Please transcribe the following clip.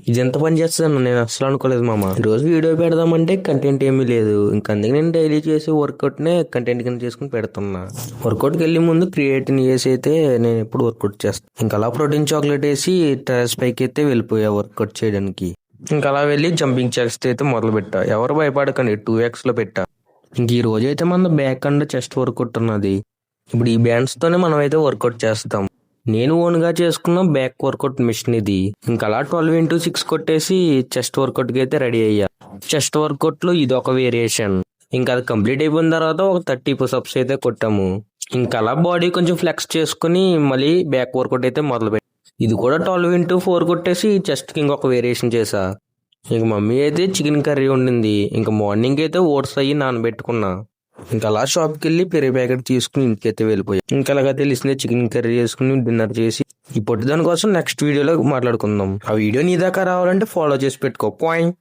ఇది ఎంత పని చేస్తాను నేను అసలు అనుకోలేదు మామ. రోజు వీడియో పెడదామంటే కంటెంట్ ఏమీ లేదు. ఇంకా అందుకే నేను డైలీ చేసే వర్కౌట్ నే కంటెంట్ కింద చేసుకుని పెడుతున్నా. వర్కౌట్కి వెళ్ళే ముందు క్రియేటిన్ వేసి అయితే నేను ఎప్పుడు వర్కౌట్ చేస్తాను. ఇంకా అలా ప్రోటీన్ చాక్లెట్ వేసి టెర్రస్ పైకి అయితే వెళ్ళిపోయా వర్కౌట్ చేయడానికి. ఇంకా అలా వెళ్ళి జంపింగ్ జాక్స్ అయితే మొదలు పెట్టా. ఎవరు భయపడకండి, 2x లో పెట్టా. ఇంక ఈ రోజు అయితే మన బ్యాక్ అండ్ చెస్ట్ వర్కౌట్ ఉన్నది. ఇప్పుడు ఈ బ్యాండ్స్ తోనే మనం అయితే వర్కౌట్ చేస్తాం. నేను ఓన్ గా చేసుకున్న బ్యాక్ వర్కౌట్ మిషన్ ఇది. ఇంకా అలా 12x6 కొట్టేసి చెస్ట్ వర్కౌట్ కి అయితే రెడీ అయ్యా. చెస్ట్ వర్కౌట్ లో ఇది ఒక వేరియేషన్. ఇంకా అది కంప్లీట్ అయిపోయిన తర్వాత ఒక 30 పుషప్స్ అయితే కొట్టాము. ఇంకా అలా బాడీ కొంచెం ఫ్లెక్స్ చేసుకుని మళ్ళీ బ్యాక్ వర్కౌట్ అయితే మొదలు పెట్టాం. ఇది కూడా 12x4 కొట్టేసి చెస్ట్ కి ఇంకొక వేరియేషన్ చేసా. ఇంక మమ్మీ అయితే చికెన్ కర్రీ వండింది. ఇంకా మార్నింగ్ అయితే ఓట్స్ అయ్యి నానబెట్టుకున్నా. ఇంకా అలా షాప్కి వెళ్ళి పెరుగు ప్యాకెట్ తీసుకుని ఇంటికైతే వెళ్ళిపోయా. ఇంకా అలాగా తెలిసిందే చికెన్ కర్రీ చేసుకుని డిన్నర్ చేసి ఈ పొట్టి దాని కోసం నెక్స్ట్ వీడియోలో మాట్లాడుకుందాం. ఆ వీడియో నీ దాకా రావాలంటే ఫాలో చేసి పెట్టుకో. పాయింట్.